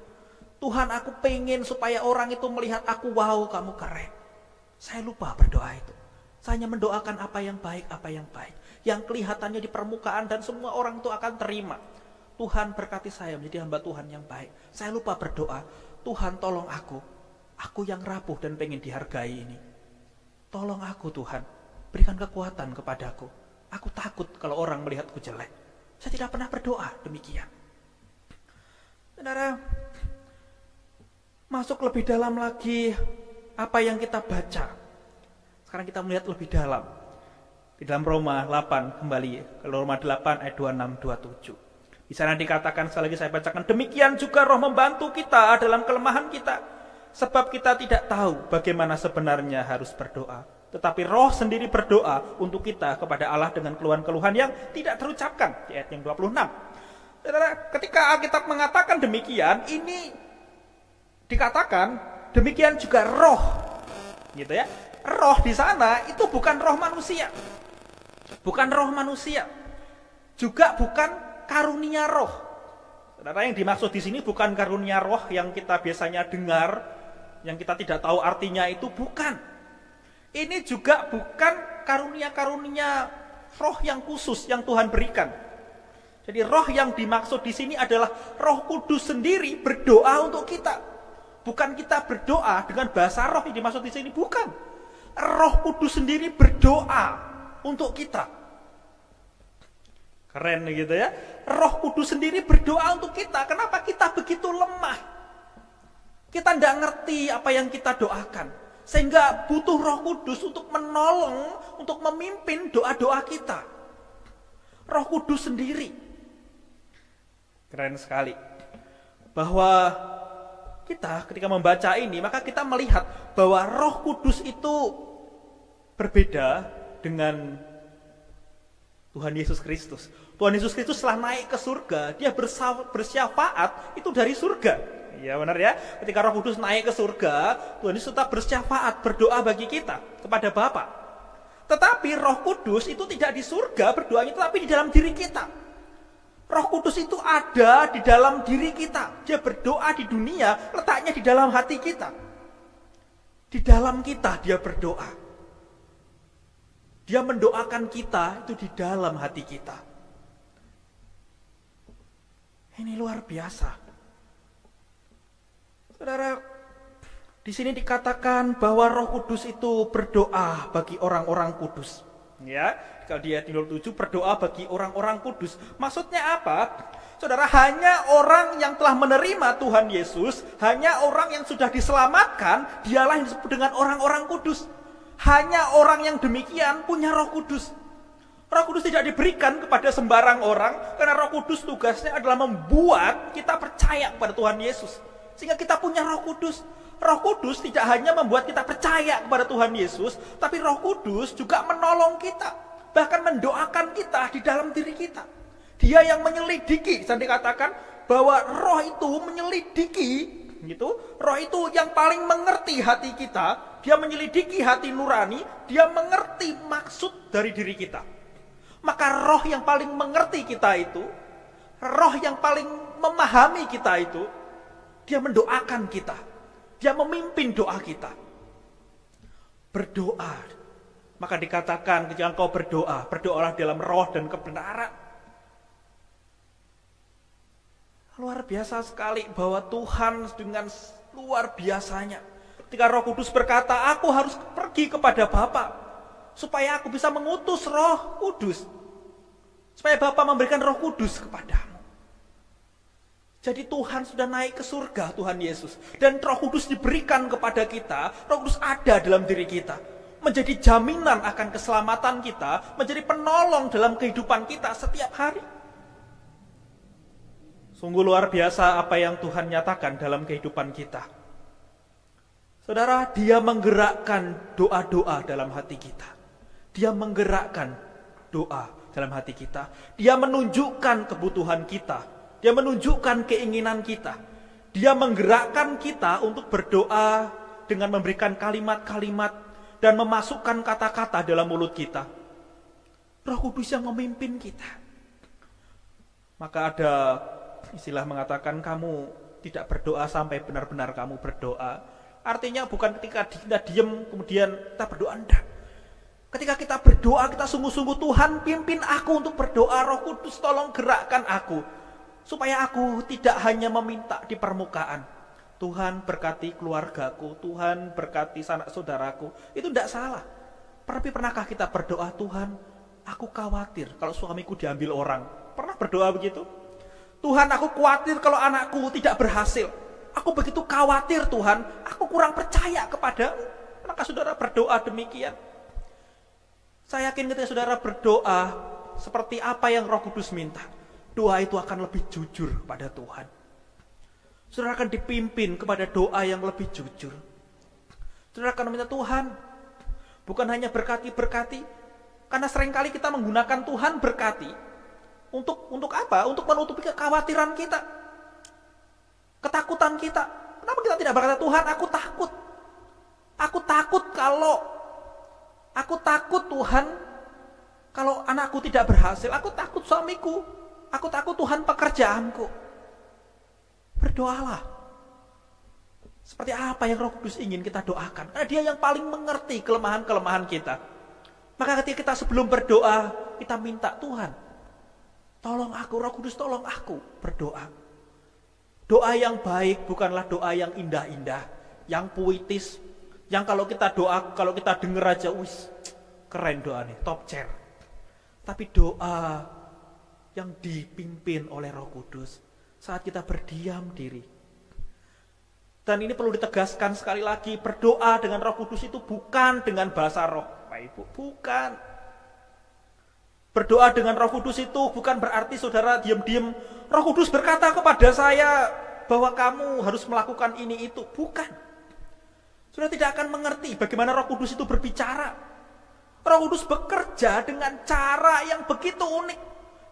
Tuhan, aku pengen supaya orang itu melihat aku, wow, kamu keren. Saya lupa berdoa itu. Saya hanya mendoakan apa yang baik, yang kelihatannya di permukaan dan semua orang itu akan terima. Tuhan berkati saya menjadi hamba Tuhan yang baik. Saya lupa berdoa, Tuhan tolong aku yang rapuh dan pengen dihargai ini. Tolong aku Tuhan, berikan kekuatan kepadaku. Aku takut kalau orang melihatku jelek. Saya tidak pernah berdoa demikian. Saudara, masuk lebih dalam lagi apa yang kita baca. Sekarang kita melihat lebih dalam. Di dalam Roma 8, kembali ke Roma 8 ayat 26-27. Di sana dikatakan, sekali lagi saya bacakan, demikian juga Roh membantu kita dalam kelemahan kita, sebab kita tidak tahu bagaimana sebenarnya harus berdoa. Tetapi Roh sendiri berdoa untuk kita kepada Allah dengan keluhan-keluhan yang tidak terucapkan. Di ayat yang 26. Saudara, ketika Alkitab mengatakan demikian, ini dikatakan demikian juga Roh, gitu ya. Roh di sana itu bukan roh manusia, bukan roh manusia, juga bukan karunia roh. Saudara, yang dimaksud di sini bukan karunia roh yang kita biasanya dengar, yang kita tidak tahu artinya itu, bukan. Ini juga bukan karunia-karunia roh yang khusus yang Tuhan berikan. Jadi roh yang dimaksud di sini adalah Roh Kudus sendiri berdoa untuk kita. Bukan kita berdoa dengan bahasa roh yang dimaksud di sini, bukan. Roh Kudus sendiri berdoa untuk kita. Keren gitu ya. Roh Kudus sendiri berdoa untuk kita. Kenapa kita begitu lemah? Kita tidak ngerti apa yang kita doakan. Sehingga butuh Roh Kudus untuk menolong, untuk memimpin doa-doa kita. Roh Kudus sendiri. Keren sekali. Bahwa kita ketika membaca ini, maka kita melihat bahwa Roh Kudus itu berbeda dengan Tuhan Yesus Kristus. Tuhan Yesus Kristus setelah naik ke surga, dia bersyafaat itu dari surga. Ya benar ya. Ketika Roh Kudus naik ke surga, Tuhan Yesus tetap bersyafaat, berdoa bagi kita kepada Bapa. Tetapi Roh Kudus itu tidak di surga berdoanya, tetapi di dalam diri kita. Roh Kudus itu ada di dalam diri kita. Dia berdoa di dunia, letaknya di dalam hati kita. Di dalam kita dia berdoa. Dia mendoakan kita itu di dalam hati kita. Ini luar biasa. Saudara, di sini dikatakan bahwa Roh Kudus itu berdoa bagi orang-orang kudus. Ya, kalau di ayat 27 berdoa bagi orang-orang kudus. Maksudnya apa? Saudara, hanya orang yang telah menerima Tuhan Yesus, hanya orang yang sudah diselamatkan, dialah yang disebut dengan orang-orang kudus. Hanya orang yang demikian punya Roh Kudus. Roh Kudus tidak diberikan kepada sembarang orang, karena Roh Kudus tugasnya adalah membuat kita percaya kepada Tuhan Yesus. Sehingga kita punya Roh Kudus. Roh Kudus tidak hanya membuat kita percaya kepada Tuhan Yesus, tapi Roh Kudus juga menolong kita, bahkan mendoakan kita di dalam diri kita. Dia yang menyelidiki, dan dikatakan bahwa Roh itu menyelidiki, gitu. Roh itu yang paling mengerti hati kita. Dia menyelidiki hati nurani, dia mengerti maksud dari diri kita. Maka Roh yang paling mengerti kita itu, Roh yang paling memahami kita itu, dia mendoakan kita. Dia memimpin doa kita. Berdoa. Maka dikatakan ketika engkau berdoa, berdoalah dalam roh dan kebenaran. Luar biasa sekali bahwa Tuhan dengan luar biasanya. Ketika Roh Kudus berkata, aku harus pergi kepada Bapa supaya aku bisa mengutus Roh Kudus. Supaya Bapa memberikan Roh Kudus kepadamu. Jadi Tuhan sudah naik ke surga, Tuhan Yesus. Dan Roh Kudus diberikan kepada kita. Roh Kudus ada dalam diri kita. Menjadi jaminan akan keselamatan kita. Menjadi penolong dalam kehidupan kita setiap hari. Sungguh luar biasa apa yang Tuhan nyatakan dalam kehidupan kita. Saudara, dia menggerakkan doa-doa dalam hati kita. Dia menggerakkan doa dalam hati kita. Dia menunjukkan kebutuhan kita. Dia menunjukkan keinginan kita. Dia menggerakkan kita untuk berdoa dengan memberikan kalimat-kalimat dan memasukkan kata-kata dalam mulut kita. Roh Kudus yang memimpin kita. Maka ada istilah mengatakan kamu tidak berdoa sampai benar-benar kamu berdoa. Artinya bukan ketika kita diam kemudian kita berdoa, enggak. Ketika kita berdoa, kita sungguh-sungguh, Tuhan pimpin aku untuk berdoa, Roh Kudus tolong gerakkan aku. Supaya aku tidak hanya meminta di permukaan. Tuhan berkati keluargaku, Tuhan berkati sanak saudaraku. Itu tidak salah. Tapi pernahkah kita berdoa, Tuhan, aku khawatir kalau suamiku diambil orang. Pernah berdoa begitu? Tuhan, aku khawatir kalau anakku tidak berhasil. Aku begitu khawatir, Tuhan, aku kurang percaya kepadamu. Pernahkah saudara berdoa demikian? Saya yakin ketika saudara berdoa seperti apa yang Roh Kudus minta, doa itu akan lebih jujur kepada Tuhan. Saudara akan dipimpin kepada doa yang lebih jujur. Saudara akan meminta Tuhan, bukan hanya berkati, karena seringkali kita menggunakan Tuhan berkati untuk apa? Untuk menutupi kekhawatiran kita, ketakutan kita. Kenapa kita tidak berkata, Tuhan, aku takut. Aku takut Tuhan, kalau anakku tidak berhasil. Aku takut suamiku. Aku takut Tuhan pekerjaanku. Berdoalah. Seperti apa yang Roh Kudus ingin kita doakan. Karena Dia yang paling mengerti kelemahan-kelemahan kita. Maka ketika kita sebelum berdoa, kita minta, Tuhan, tolong aku, Roh Kudus tolong aku. Berdoa. Doa yang baik bukanlah doa yang indah-indah, yang puitis, yang kalau kita doa, kalau kita dengar aja, wis, keren doa nih, top chair. Tapi doa yang dipimpin oleh Roh Kudus saat kita berdiam diri. Dan ini perlu ditegaskan sekali lagi, berdoa dengan Roh Kudus itu bukan dengan bahasa roh, Pak Ibu, bukan. Berdoa dengan Roh Kudus itu bukan berarti saudara diam-diam, Roh Kudus berkata kepada saya bahwa kamu harus melakukan ini itu, bukan. Saudara tidak akan mengerti bagaimana Roh Kudus itu berbicara. Roh Kudus bekerja dengan cara yang begitu unik.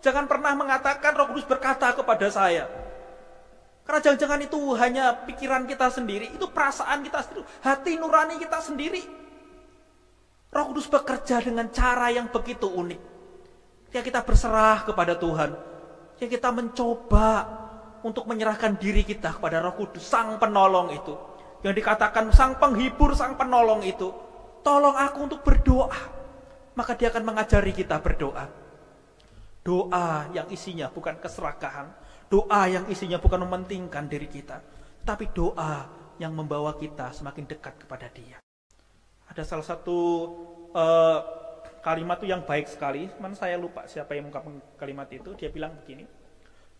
Jangan pernah mengatakan Roh Kudus berkata kepada saya. Karena jangan-jangan itu hanya pikiran kita sendiri, itu perasaan kita sendiri, hati nurani kita sendiri. Roh Kudus bekerja dengan cara yang begitu unik. Ketika kita berserah kepada Tuhan, ketika kita mencoba untuk menyerahkan diri kita kepada Roh Kudus, Sang Penolong itu, yang dikatakan Sang Penghibur, Sang Penolong itu, tolong aku untuk berdoa, maka Dia akan mengajari kita berdoa. Doa yang isinya bukan keserakahan, doa yang isinya bukan mementingkan diri kita, tapi doa yang membawa kita semakin dekat kepada Dia. Ada salah satu kalimat itu yang baik sekali, cuman saya lupa siapa yang mengungkapkan kalimat itu. Dia bilang begini,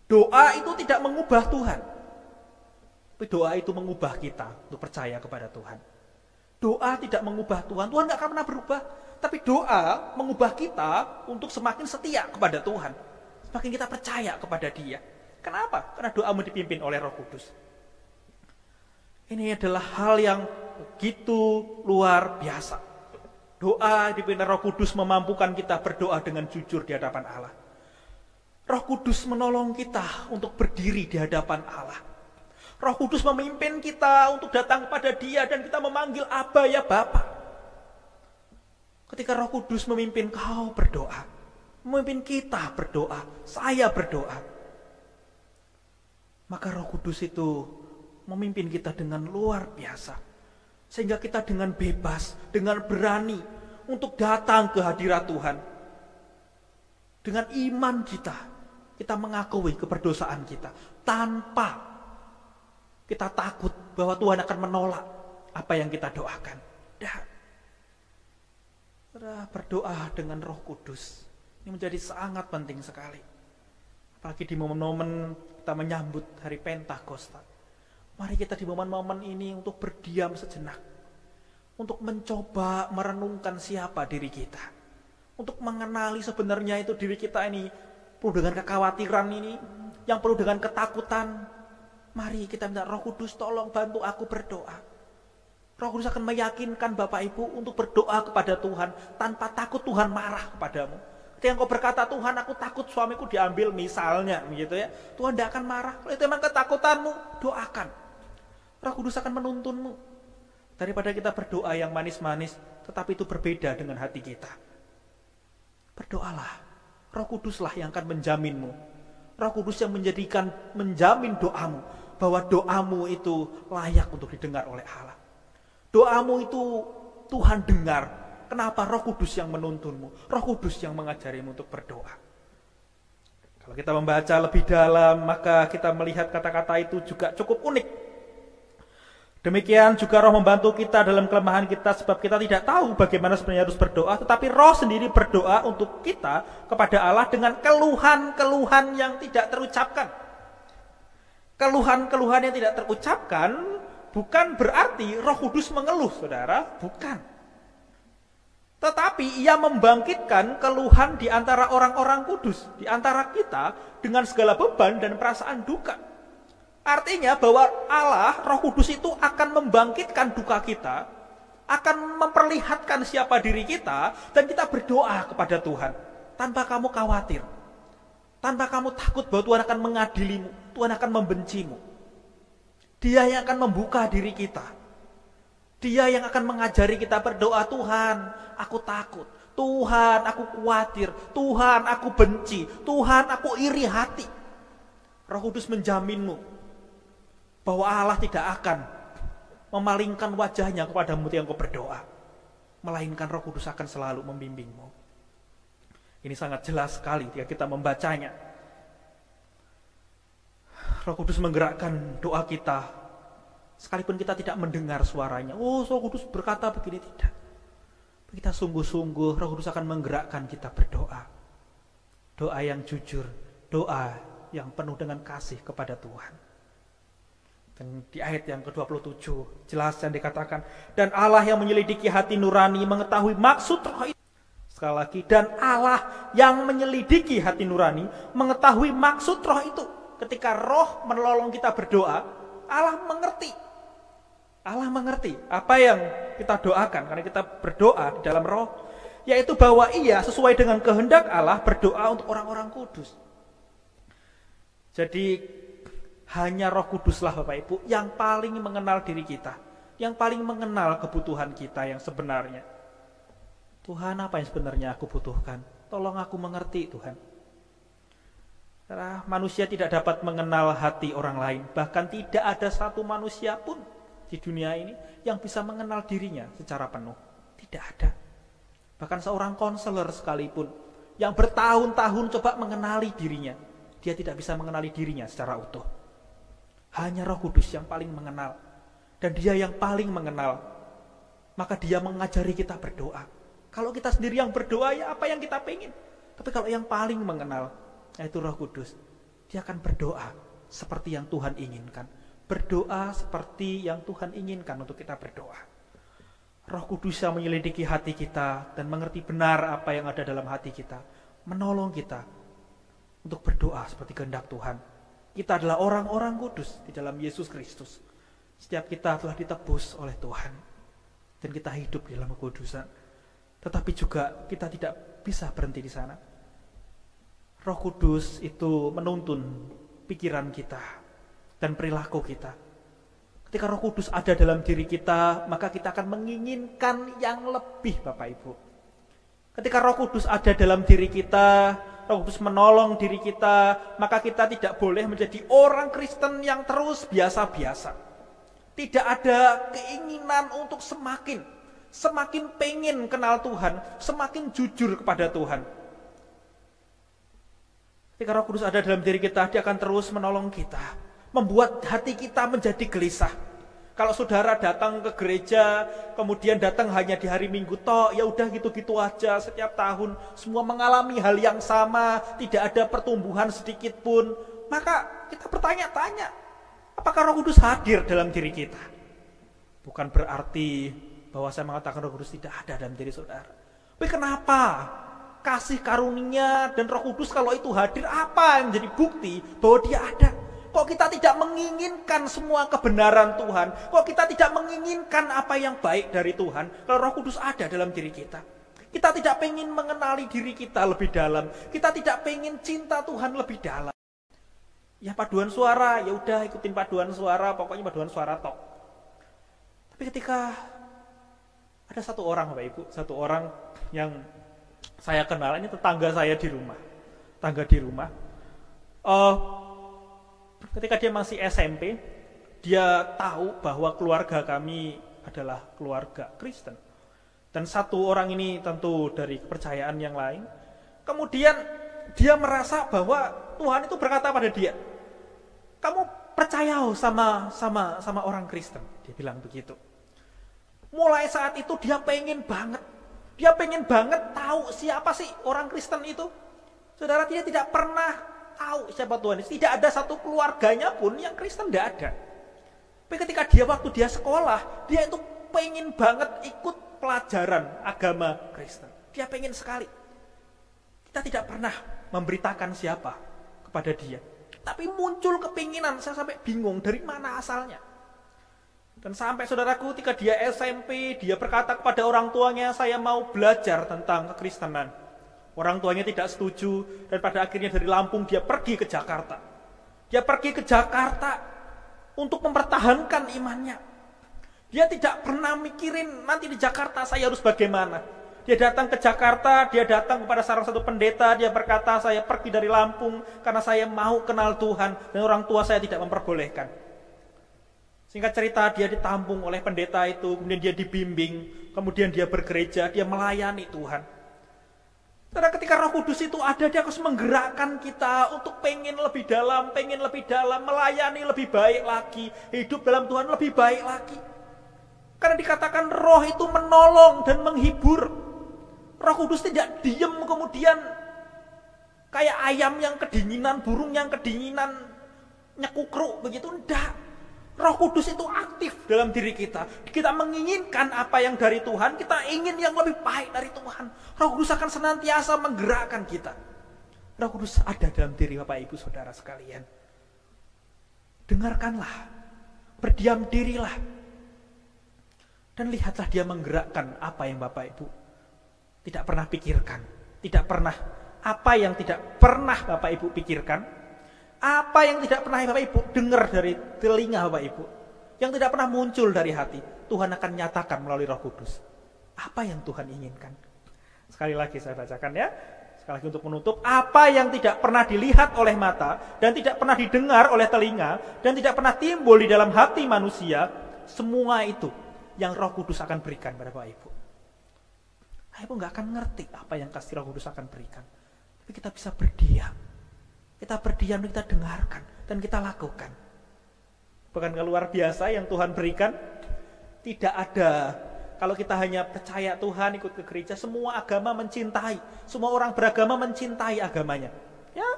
doa itu tidak mengubah Tuhan, tapi doa itu mengubah kita untuk percaya kepada Tuhan. Doa tidak mengubah Tuhan, Tuhan gak akan pernah berubah. Tapi doa mengubah kita untuk semakin setia kepada Tuhan. Semakin kita percaya kepada Dia. Kenapa? Karena doamu dipimpin oleh Roh Kudus. Ini adalah hal yang begitu luar biasa. Doa dipimpin Roh Kudus memampukan kita berdoa dengan jujur di hadapan Allah. Roh Kudus menolong kita untuk berdiri di hadapan Allah. Roh Kudus memimpin kita untuk datang kepada Dia dan kita memanggil Aba ya Bapa. Ketika Roh Kudus memimpin kau berdoa, memimpin kita berdoa, saya berdoa, maka Roh Kudus itu memimpin kita dengan luar biasa. Sehingga kita dengan bebas, dengan berani untuk datang ke hadirat Tuhan. Dengan iman kita mengakui keberdosaan kita, tanpa kita takut bahwa Tuhan akan menolak apa yang kita doakan. Berdoa dengan Roh Kudus ini menjadi sangat penting sekali. Apalagi di momen-momen kita menyambut hari Pentakosta. Mari kita di momen-momen ini untuk berdiam sejenak, untuk mencoba merenungkan siapa diri kita, untuk mengenali sebenarnya itu diri kita ini penuh dengan kekhawatiran ini, yang penuh dengan ketakutan. Mari kita minta Roh Kudus, tolong bantu aku berdoa. Roh Kudus akan meyakinkan Bapak Ibu untuk berdoa kepada Tuhan tanpa takut Tuhan marah kepadamu. Ketika engkau berkata, Tuhan aku takut suamiku diambil misalnya, begitu ya, Tuhan tidak akan marah. Kalau itu memang ketakutanmu, doakan. Roh Kudus akan menuntunmu. Daripada kita berdoa yang manis-manis, tetapi itu berbeda dengan hati kita. Berdoalah. Roh Kuduslah yang akan menjaminmu. Roh Kudus yang menjamin doamu, bahwa doamu itu layak untuk didengar oleh Allah. Doamu itu Tuhan dengar. Kenapa? Roh Kudus yang menuntunmu, Roh Kudus yang mengajarimu untuk berdoa. Kalau kita membaca lebih dalam, maka kita melihat kata-kata itu juga cukup unik. Demikian juga Roh membantu kita dalam kelemahan kita, sebab kita tidak tahu bagaimana sebenarnya harus berdoa, tetapi Roh sendiri berdoa untuk kita kepada Allah dengan keluhan-keluhan yang tidak terucapkan. Keluhan-keluhan yang tidak terucapkan bukan berarti Roh Kudus mengeluh, saudara, bukan. Tetapi ia membangkitkan keluhan di antara orang-orang kudus, di antara kita dengan segala beban dan perasaan duka. Artinya bahwa Allah, Roh Kudus itu akan membangkitkan duka kita, akan memperlihatkan siapa diri kita, dan kita berdoa kepada Tuhan tanpa kamu khawatir, tanpa kamu takut bahwa Tuhan akan mengadilimu, Tuhan akan membencimu. Dia yang akan membuka diri kita. Dia yang akan mengajari kita berdoa, Tuhan, aku takut. Tuhan, aku khawatir. Tuhan, aku benci. Tuhan, aku iri hati. Roh Kudus menjaminmu bahwa Allah tidak akan memalingkan wajahnya kepadamu yang kau berdoa. Melainkan Roh Kudus akan selalu membimbingmu. Ini sangat jelas sekali ketika kita membacanya. Roh Kudus menggerakkan doa kita. Sekalipun kita tidak mendengar suaranya. Oh, Roh Kudus berkata begini, tidak. Kita sungguh-sungguh, Roh Kudus akan menggerakkan kita berdoa. Doa yang jujur, doa yang penuh dengan kasih kepada Tuhan. Dan di ayat yang ke-27, jelas yang dikatakan, dan Allah yang menyelidiki hati nurani mengetahui maksud roh itu. Sekali lagi, dan Allah yang menyelidiki hati nurani mengetahui maksud roh itu. Ketika roh menolong kita berdoa, Allah mengerti. Allah mengerti apa yang kita doakan karena kita berdoa di dalam roh, yaitu bahwa ia sesuai dengan kehendak Allah berdoa untuk orang-orang kudus. Jadi hanya Roh Kuduslah Bapak Ibu yang paling mengenal diri kita, yang paling mengenal kebutuhan kita yang sebenarnya. Tuhan, apa yang sebenarnya aku butuhkan? Tolong aku mengerti, Tuhan. Karena manusia tidak dapat mengenal hati orang lain, bahkan tidak ada satu manusia pun di dunia ini yang bisa mengenal dirinya secara penuh. Tidak ada. Bahkan seorang konselor sekalipun yang bertahun-tahun coba mengenali dirinya, dia tidak bisa mengenali dirinya secara utuh. Hanya Roh Kudus yang paling mengenal. Dan dia yang paling mengenal. Maka dia mengajari kita berdoa. Kalau kita sendiri yang berdoa, ya apa yang kita pengen. Tapi kalau yang paling mengenal, yaitu Roh Kudus, dia akan berdoa seperti yang Tuhan inginkan. Berdoa seperti yang Tuhan inginkan untuk kita berdoa. Roh Kudus yang menyelidiki hati kita dan mengerti benar apa yang ada dalam hati kita, menolong kita untuk berdoa seperti kehendak Tuhan. Kita adalah orang-orang kudus di dalam Yesus Kristus. Setiap kita telah ditebus oleh Tuhan dan kita hidup di dalam kekudusan. Tetapi juga kita tidak bisa berhenti di sana. Roh Kudus itu menuntun pikiran kita dan perilaku kita. Ketika Roh Kudus ada dalam diri kita, maka kita akan menginginkan yang lebih, Bapak Ibu. Ketika Roh Kudus ada dalam diri kita, Roh Kudus menolong diri kita, maka kita tidak boleh menjadi orang Kristen yang terus biasa-biasa. Tidak ada keinginan untuk semakin pengen kenal Tuhan, semakin jujur kepada Tuhan. Ketika Roh Kudus ada dalam diri kita, dia akan terus menolong kita, membuat hati kita menjadi gelisah. Kalau saudara datang ke gereja, kemudian datang hanya di hari Minggu toh, ya udah gitu-gitu aja setiap tahun, semua mengalami hal yang sama, tidak ada pertumbuhan sedikit pun, maka kita bertanya-tanya, apakah Roh Kudus hadir dalam diri kita? Bukan berarti bahwa saya mengatakan Roh Kudus tidak ada dalam diri saudara. Tapi kenapa kasih karunia dan Roh Kudus kalau itu hadir, apa yang menjadi bukti bahwa dia ada? Kok kita tidak menginginkan semua kebenaran Tuhan? Kok kita tidak menginginkan apa yang baik dari Tuhan? Kalau Roh Kudus ada dalam diri kita. Kita tidak pengen mengenali diri kita lebih dalam. Kita tidak pengen cinta Tuhan lebih dalam. Ya paduan suara, ya udah ikutin paduan suara, pokoknya paduan suara tok. Tapi ketika ada satu orang Bapak Ibu, satu orang yang saya kenal, ini tetangga saya di rumah. Tetangga di rumah. Ketika dia masih SMP, dia tahu bahwa keluarga kami adalah keluarga Kristen. Dan satu orang ini tentu dari kepercayaan yang lain. Kemudian dia merasa bahwa Tuhan itu berkata pada dia, kamu percaya sama orang Kristen. Dia bilang begitu. Mulai saat itu dia pengen banget tahu siapa sih orang Kristen itu. Saudara, dia tidak pernah tahu siapa Tuhan. Tidak ada satu keluarganya pun yang Kristen, tidak ada. Tapi ketika waktu dia sekolah, dia itu pengen banget ikut pelajaran agama Kristen. Dia pengen sekali. Kita tidak pernah memberitakan siapa kepada dia. Tapi muncul kepinginan, saya sampai bingung dari mana asalnya. Dan sampai saudaraku ketika dia SMP, dia berkata kepada orang tuanya, saya mau belajar tentang kekristenan. Orang tuanya tidak setuju dan pada akhirnya dari Lampung dia pergi ke Jakarta. Dia pergi ke Jakarta untuk mempertahankan imannya. Dia tidak pernah mikirin nanti di Jakarta saya harus bagaimana. Dia datang ke Jakarta, dia datang kepada salah satu pendeta, dia berkata saya pergi dari Lampung karena saya mau kenal Tuhan dan orang tua saya tidak memperbolehkan. Singkat cerita dia ditampung oleh pendeta itu, kemudian dia dibimbing, kemudian dia bergereja, dia melayani Tuhan. Karena ketika Roh Kudus itu ada, dia harus menggerakkan kita untuk pengen lebih dalam, melayani lebih baik lagi, hidup dalam Tuhan lebih baik lagi. Karena dikatakan roh itu menolong dan menghibur. Roh Kudus tidak diem kemudian kayak ayam yang kedinginan, burung yang kedinginan, nyekukruk begitu, enggak. Roh Kudus itu aktif dalam diri kita. Kita menginginkan apa yang dari Tuhan, kita ingin yang lebih baik dari Tuhan. Roh Kudus akan senantiasa menggerakkan kita. Roh Kudus ada dalam diri Bapak Ibu Saudara sekalian. Dengarkanlah, berdiam dirilah, dan lihatlah dia menggerakkan apa yang Bapak Ibu tidak pernah pikirkan. Apa yang tidak pernah Bapak Ibu pikirkan, apa yang tidak pernah Bapak Ibu dengar dari telinga Bapak Ibu, yang tidak pernah muncul dari hati, Tuhan akan nyatakan melalui Roh Kudus. Apa yang Tuhan inginkan? Sekali lagi saya bacakan ya. Sekali lagi untuk menutup, apa yang tidak pernah dilihat oleh mata, dan tidak pernah didengar oleh telinga, dan tidak pernah timbul di dalam hati manusia, semua itu yang Roh Kudus akan berikan pada Bapak Ibu. Bapak Ibu gak akan ngerti apa yang kasih Roh Kudus akan berikan. Tapi kita bisa berdiam. Kita berdiam, kita dengarkan, dan kita lakukan. Bukankah luar biasa yang Tuhan berikan? Tidak ada, kalau kita hanya percaya Tuhan, ikut ke gereja, semua agama mencintai, semua orang beragama mencintai agamanya. Ya,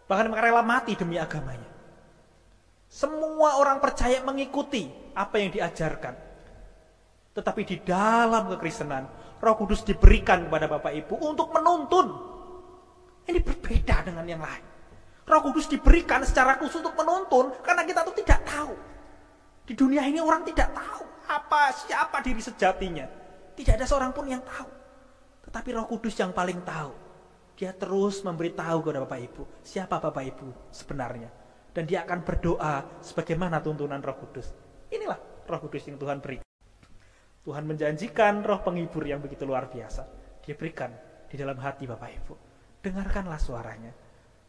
bahkan mereka rela mati demi agamanya. Semua orang percaya mengikuti apa yang diajarkan. Tetapi di dalam kekristenan, Roh Kudus diberikan kepada Bapak Ibu untuk menuntun. Ini berbeda dengan yang lain. Roh Kudus diberikan secara khusus untuk menuntun, karena kita tuh tidak tahu. Di dunia ini orang tidak tahu siapa diri sejatinya. Tidak ada seorang pun yang tahu. Tetapi Roh Kudus yang paling tahu. Dia terus memberitahu kepada Bapak Ibu siapa Bapak Ibu sebenarnya. Dan dia akan berdoa sebagaimana tuntunan Roh Kudus. Inilah Roh Kudus yang Tuhan berikan. Tuhan menjanjikan roh penghibur yang begitu luar biasa. Dia berikan di dalam hati Bapak Ibu. Dengarkanlah suaranya.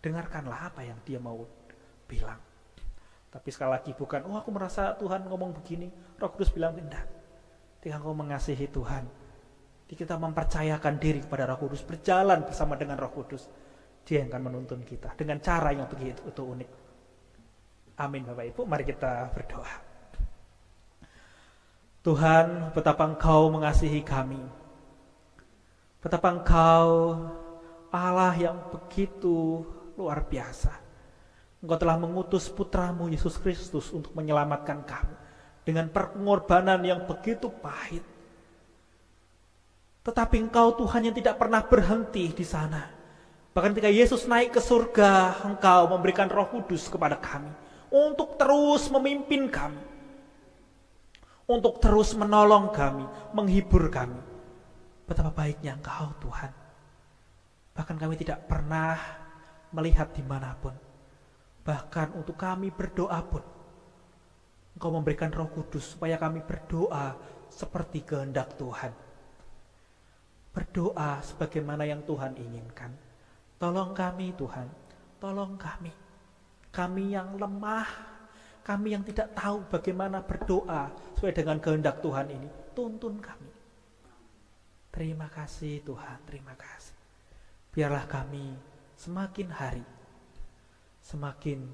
Dengarkanlah apa yang dia mau bilang. Tapi sekali lagi bukan, aku merasa Tuhan ngomong begini. Roh Kudus bilang, tidak. Ketika engkau mengasihi Tuhan, kita mempercayakan diri kepada Roh Kudus, berjalan bersama dengan Roh Kudus, dia yang akan menuntun kita dengan cara yang begitu unik. Amin Bapak Ibu, mari kita berdoa. Tuhan, betapa Engkau mengasihi kami. Betapa Engkau Allah yang begitu luar biasa. Engkau telah mengutus putramu Yesus Kristus untuk menyelamatkan kami dengan pengorbanan yang begitu pahit. Tetapi Engkau Tuhan yang tidak pernah berhenti di sana. Bahkan ketika Yesus naik ke surga, Engkau memberikan Roh Kudus kepada kami untuk terus memimpin kami, untuk terus menolong kami, menghibur kami. Betapa baiknya Engkau Tuhan. Bahkan kami tidak pernah melihat dimanapun. Bahkan untuk kami berdoa pun, Engkau memberikan Roh Kudus supaya kami berdoa seperti kehendak Tuhan. Berdoa sebagaimana yang Tuhan inginkan. Tolong kami Tuhan, tolong kami. Kami yang lemah, kami yang tidak tahu bagaimana berdoa sesuai dengan kehendak Tuhan ini. Tuntun kami. Terima kasih Tuhan, terima kasih. Biarlah kami semakin hari semakin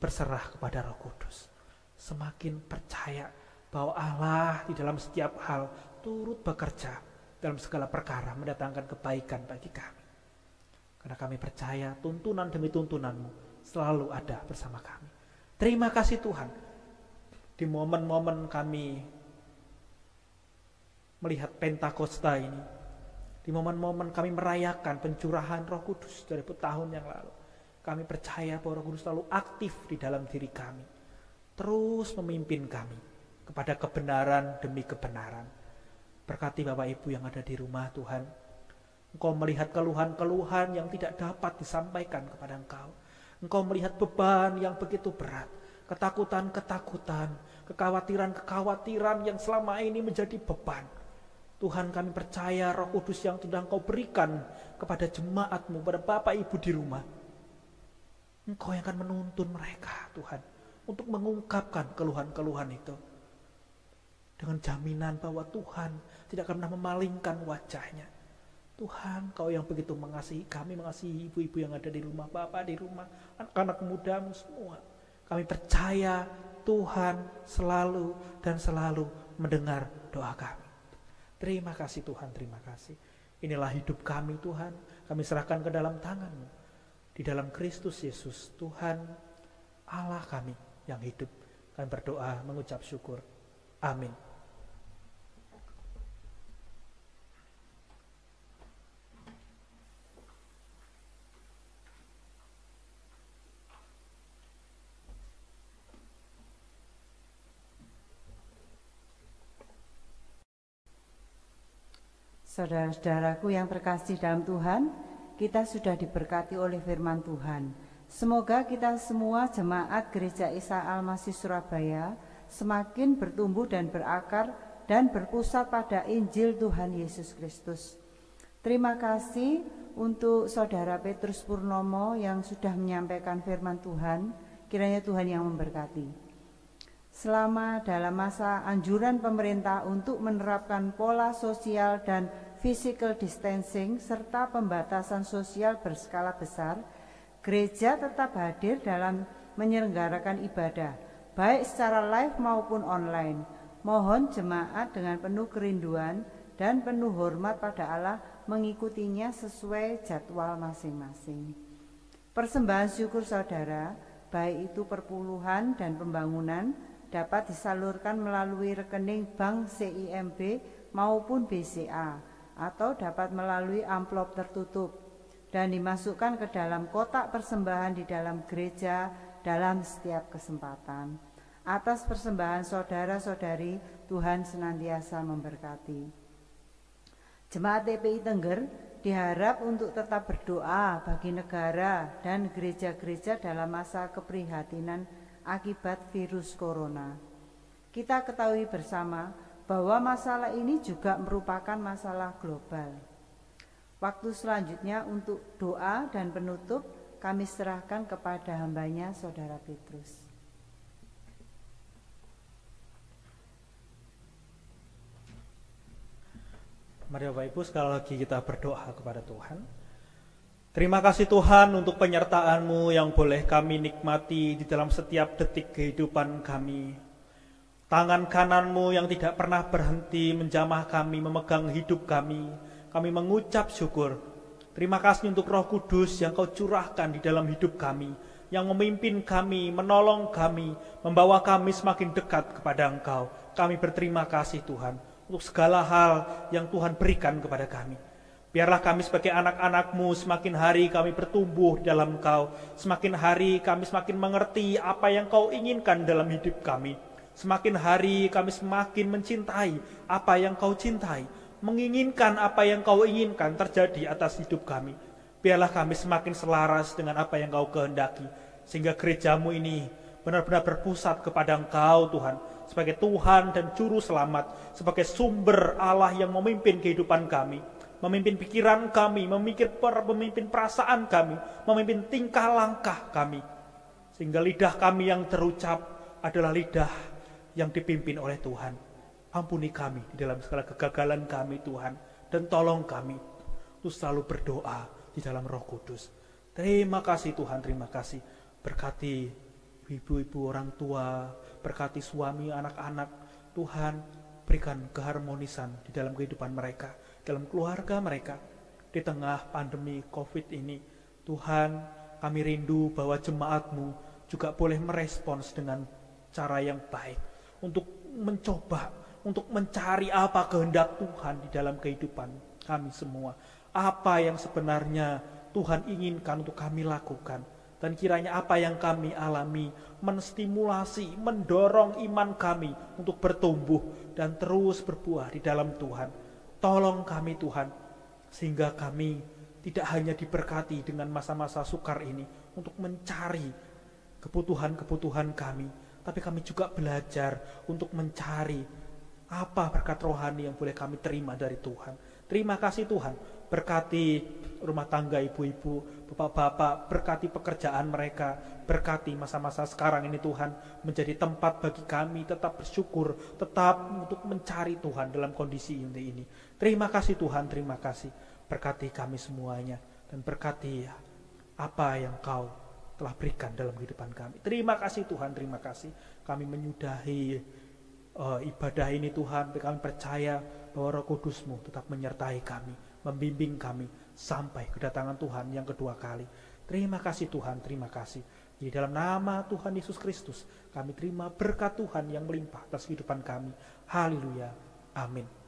berserah kepada Roh Kudus, semakin percaya bahwa Allah di dalam setiap hal turut bekerja dalam segala perkara mendatangkan kebaikan bagi kami. Karena kami percaya tuntunan demi tuntunan-Mu selalu ada bersama kami. Terima kasih Tuhan, di momen-momen kami melihat Pentakosta ini, di momen-momen kami merayakan pencurahan Roh Kudus 2000 tahun yang lalu, kami percaya bahwa Roh Kudus selalu aktif di dalam diri kami, terus memimpin kami kepada kebenaran demi kebenaran. Berkati Bapak Ibu yang ada di rumah, Tuhan. Engkau melihat keluhan-keluhan yang tidak dapat disampaikan kepada Engkau. Engkau melihat beban yang begitu berat, ketakutan-ketakutan, kekhawatiran-kekhawatiran yang selama ini menjadi beban. Tuhan, kami percaya Roh Kudus yang sudah Engkau berikan kepada jemaat-Mu, pada Bapak Ibu di rumah, Engkau yang akan menuntun mereka, Tuhan, untuk mengungkapkan keluhan-keluhan itu. Dengan jaminan bahwa Tuhan tidak akan pernah memalingkan wajahnya. Tuhan, Kau yang begitu mengasihi kami, mengasihi ibu-ibu yang ada di rumah, bapak di rumah, anak-anak mudamu semua. Kami percaya Tuhan selalu dan selalu mendengar doa kami. Terima kasih Tuhan, terima kasih. Inilah hidup kami Tuhan, kami serahkan ke dalam tangan-Mu. Di dalam Kristus Yesus, Tuhan Allah kami yang hidup. Kami berdoa mengucap syukur. Amin. Saudara-saudaraku yang terkasih dalam Tuhan, kita sudah diberkati oleh firman Tuhan. Semoga kita semua jemaat Gereja Isa Al-Masih Surabaya semakin bertumbuh dan berakar dan berpusat pada Injil Tuhan Yesus Kristus. Terima kasih untuk Saudara Petrus Purnomo yang sudah menyampaikan firman Tuhan. Kiranya Tuhan yang memberkati. Selama dalam masa anjuran pemerintah untuk menerapkan pola sosial dan physical distancing serta pembatasan sosial berskala besar, gereja tetap hadir dalam menyelenggarakan ibadah, baik secara live maupun online. Mohon jemaat dengan penuh kerinduan dan penuh hormat pada Allah mengikutinya sesuai jadwal masing-masing. Persembahan syukur saudara, baik itu perpuluhan dan pembangunan, dapat disalurkan melalui rekening bank CIMB maupun BCA atau dapat melalui amplop tertutup dan dimasukkan ke dalam kotak persembahan di dalam gereja dalam setiap kesempatan. Atas persembahan saudara-saudari, Tuhan senantiasa memberkati. Jemaat TPI Tengger diharap untuk tetap berdoa bagi negara dan gereja-gereja dalam masa keprihatinan akibat virus corona. Kita ketahui bersama bahwa masalah ini juga merupakan masalah global. Waktu selanjutnya untuk doa dan penutup kami serahkan kepada hambanya Saudara Petrus. Mari Bapak Ibu sekali lagi kita berdoa kepada Tuhan. Terima kasih Tuhan untuk penyertaan-Mu yang boleh kami nikmati di dalam setiap detik kehidupan kami. Tangan kanan-Mu yang tidak pernah berhenti menjamah kami, memegang hidup kami. Kami mengucap syukur. Terima kasih untuk Roh Kudus yang Kau curahkan di dalam hidup kami, yang memimpin kami, menolong kami, membawa kami semakin dekat kepada Engkau. Kami berterima kasih Tuhan untuk segala hal yang Tuhan berikan kepada kami. Biarlah kami sebagai anak-anak-Mu semakin hari kami bertumbuh dalam Engkau. Semakin hari kami semakin mengerti apa yang Kau inginkan dalam hidup kami. Semakin hari kami semakin mencintai apa yang Kau cintai. Menginginkan apa yang Kau inginkan terjadi atas hidup kami. Biarlah kami semakin selaras dengan apa yang Kau kehendaki. Sehingga gereja-Mu ini benar-benar berpusat kepada Engkau Tuhan. Sebagai Tuhan dan Juru Selamat. Sebagai sumber Allah yang memimpin kehidupan kami. Memimpin pikiran kami, memimpin perasaan kami, memimpin tingkah langkah kami. Sehingga lidah kami yang terucap adalah lidah yang dipimpin oleh Tuhan. Ampuni kami di dalam segala kegagalan kami Tuhan. Dan tolong kami untuk selalu berdoa di dalam Roh Kudus. Terima kasih Tuhan, terima kasih. Berkati ibu-ibu orang tua, berkati suami, anak-anak. Tuhan berikan keharmonisan di dalam kehidupan mereka, dalam keluarga mereka, di tengah pandemi COVID ini. Tuhan, kami rindu bahwa jemaat-Mu juga boleh merespons dengan cara yang baik, untuk mencoba untuk mencari apa kehendak Tuhan di dalam kehidupan kami semua. Apa yang sebenarnya Tuhan inginkan untuk kami lakukan. Dan kiranya apa yang kami alami menstimulasi, mendorong iman kami untuk bertumbuh dan terus berbuah di dalam Tuhan. Tolong kami Tuhan, sehingga kami tidak hanya diberkati dengan masa-masa sukar ini untuk mencari kebutuhan-kebutuhan kami, tapi kami juga belajar untuk mencari apa berkat rohani yang boleh kami terima dari Tuhan. Terima kasih Tuhan, berkati rumah tangga ibu-ibu, bapak-bapak, berkati pekerjaan mereka, berkati masa-masa sekarang ini Tuhan, menjadi tempat bagi kami tetap bersyukur, tetap untuk mencari Tuhan dalam kondisi ini. Terima kasih Tuhan, terima kasih, berkati kami semuanya, dan berkati apa yang Kau telah berikan dalam kehidupan kami. Terima kasih Tuhan, terima kasih, kami menyudahi ibadah ini Tuhan, kami percaya bahwa Roh Kudus-Mu tetap menyertai kami, membimbing kami sampai kedatangan Tuhan yang kedua kali. Terima kasih Tuhan, terima kasih. Di dalam nama Tuhan Yesus Kristus kami terima berkat Tuhan yang melimpah atas kehidupan kami. Haleluya, amin.